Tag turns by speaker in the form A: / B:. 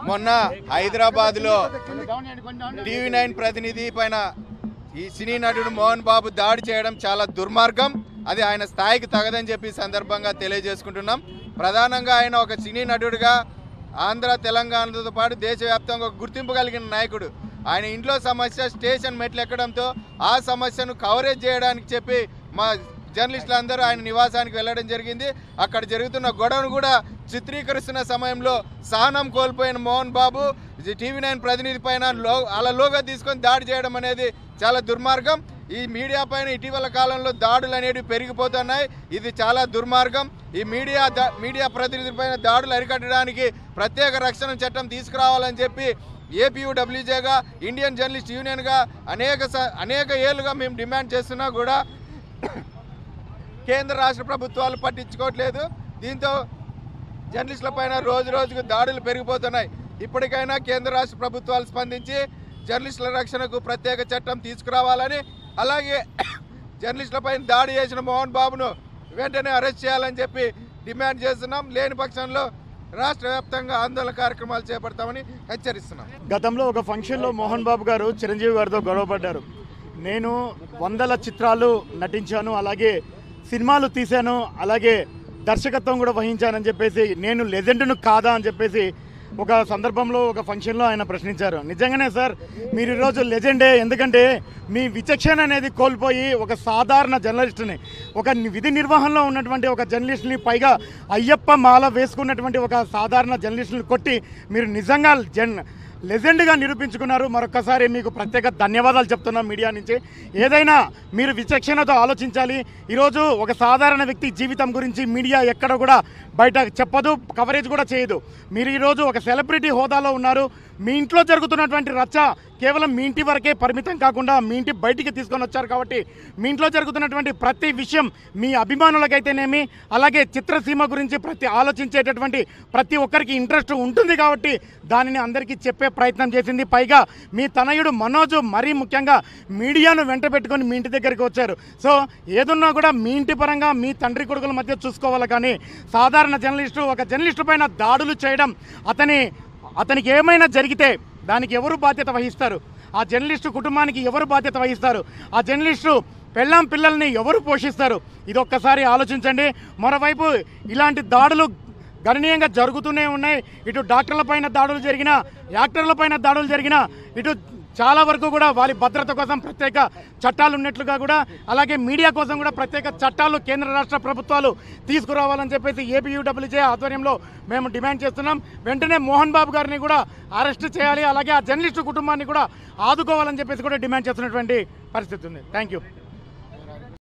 A: మొన్న హైదరాబాద్లో టీవీ9 ప్రతినిధి పైన ఈ సినీ నటుడు మోహన్ బాబు దాడి చేయడం చాలా దుర్మార్గం. అది ఆయన స్థాయికి తగదని చెప్పి సందర్భంగా తెలియజేసుకుంటున్నాం. ప్రధానంగా ఆయన ఒక సినీ నటుడిగా ఆంధ్ర తెలంగాణతో పాటు దేశవ్యాప్తంగా ఒక గుర్తింపు కలిగిన నాయకుడు. ఆయన ఇంట్లో సమస్య స్టేషన్ మెట్లు ఎక్కడంతో ఆ సమస్యను కవరేజ్ చేయడానికి చెప్పి మా జర్నలిస్టులందరూ ఆయన నివాసానికి వెళ్ళడం జరిగింది. అక్కడ జరుగుతున్న గొడవను కూడా చిత్రీకరిస్తున్న సమయంలో సహనం కోల్పోయిన మోహన్ బాబు టీవీ9 ప్రతినిధి పైన అలలోగా తీసుకొని దాడి చేయడం అనేది చాలా దుర్మార్గం. ఈ మీడియా పైన ఇటీవల కాలంలో దాడులు అనేవి పెరిగిపోతున్నాయి. ఇది చాలా దుర్మార్గం. ఈ మీడియా ప్రతినిధుల పైన దాడులు అరికట్టడానికి ప్రత్యేక రక్షణ చట్టం తీసుకురావాలని చెప్పి ఏపీయూడబ్ల్యూజేగా ఇండియన్ జర్నలిస్ట్ యూనియన్గా అనేక ఏళ్ళుగా మేము డిమాండ్ చేస్తున్నా కూడా కేంద్ర రాష్ట్ర ప్రభుత్వాలు పట్టించుకోవట్లేదు. దీంతో జర్నలిస్టుల పైన రోజు రోజుకు దాడులు పెరిగిపోతున్నాయి. ఇప్పటికైనా కేంద్ర రాష్ట్ర ప్రభుత్వాలు స్పందించి జర్నలిస్టుల రక్షణకు ప్రత్యేక చట్టం తీసుకురావాలని, అలాగే జర్నలిస్టుల పైన దాడి చేసిన మోహన్ బాబును వెంటనే అరెస్ట్ చేయాలని చెప్పి డిమాండ్ చేస్తున్నాం. లేని పక్షంలో రాష్ట్ర వ్యాప్తంగా ఆందోళన కార్యక్రమాలు చేపడతామని హెచ్చరిస్తున్నాం.
B: గతంలో ఒక ఫంక్షన్లో మోహన్ బాబు గారు చిరంజీవి గారితో గొడవపడ్డారు. నేను 100 చిత్రాలు నటించాను, అలాగే సినిమాలు తీశాను, అలాగే దర్శకత్వం కూడా వహించానని చెప్పేసి నేను లెజెండ్ను కాదా అని చెప్పేసి ఒక సందర్భంలో ఒక ఫంక్షన్లో ఆయన ప్రశ్నించారు. నిజంగానే సార్, మీరు ఈరోజు లెజెండే. ఎందుకంటే మీ విచక్షణ అనేది కోల్పోయి ఒక సాధారణ జర్నలిస్ట్ని, ఒక విధి నిర్వహణలో ఉన్నటువంటి ఒక జర్నలిస్ట్ని, పైగా అయ్యప్ప మాల వేసుకున్నటువంటి ఒక సాధారణ జర్నలిస్ట్ని కొట్టి మీరు నిజంగా లెజెండ్గా నిరూపించుకున్నారు. మరొకసారి మీకు ప్రత్యేక ధన్యవాదాలు చెప్తున్నాం మీడియా నుంచి. ఏదైనా మీరు విచక్షణతో ఆలోచించాలి. ఈరోజు ఒక సాధారణ వ్యక్తి జీవితం గురించి మీడియా ఎక్కడ కూడా బయట చెప్పదు, కవరేజ్ కూడా చేయదు. మీరు ఈరోజు ఒక సెలబ్రిటీ హోదాలో ఉన్నారు. మీ ఇంట్లో జరుగుతున్నటువంటి రచ్చ కేవలం మీ ఇంటి వరకే పరిమితం కాకుండా మీ ఇంటి బయటికి తీసుకొని వచ్చారు. కాబట్టి మీ ఇంట్లో జరుగుతున్నటువంటి ప్రతి విషయం మీ అభిమానులకైతేనేమి, అలాగే చిత్రసీమ గురించి ఆలోచించేటటువంటి ప్రతి ఒక్కరికి ఇంట్రెస్ట్ ఉంటుంది. కాబట్టి దానిని అందరికీ చెప్పే ప్రయత్నం చేసింది. పైగా మీ తనయుడు మనోజ్ మరీ ముఖ్యంగా మీడియాను వెంట పెట్టుకొని మీ ఇంటి దగ్గరికి వచ్చారు. సో ఏదున్నా కూడా మీ ఇంటి పరంగా మీ తండ్రి కొడుకుల మధ్య చూసుకోవాలి. కానీ సాధారణ జర్నలిస్టు ఒక జర్నలిస్టు పైన దాడులు చేయడం, అతనికి ఏమైనా జరిగితే దానికి ఎవరు బాధ్యత వహిస్తారు? ఆ జర్నలిస్టు కుటుంబానికి ఎవరు బాధ్యత వహిస్తారు? ఆ జర్నలిస్టు పెళ్ళాం పిల్లల్ని ఎవరు పోషిస్తారు? ఇది ఒక్కసారి ఆలోచించండి. మరోవైపు ఇలాంటి దాడులు గణనీయంగా జరుగుతూనే ఉన్నాయి. ఇటు డాక్టర్ల పైన దాడులు జరిగినా, యాక్టర్ల పైన దాడులు జరిగినా, ఇటు చాలా వరకు కూడా వారి భద్రత కోసం ప్రత్యేక చట్టాలు ఉన్నట్లుగా కూడా, అలాగే మీడియా కోసం కూడా ప్రత్యేక చట్టాలు కేంద్ర రాష్ట్ర ప్రభుత్వాలు తీసుకురావాలని చెప్పేసి ఏపీయూడబ్ల్యూజే ఆధ్వర్యంలో మేము డిమాండ్ చేస్తున్నాం. వెంటనే మోహన్ బాబు గారిని కూడా అరెస్ట్ చేయాలి, అలాగే ఆ జర్నలిస్టు కుటుంబాన్ని కూడా ఆదుకోవాలని చెప్పేసి కూడా డిమాండ్ చేస్తున్నటువంటి పరిస్థితి ఉంది. Thank you.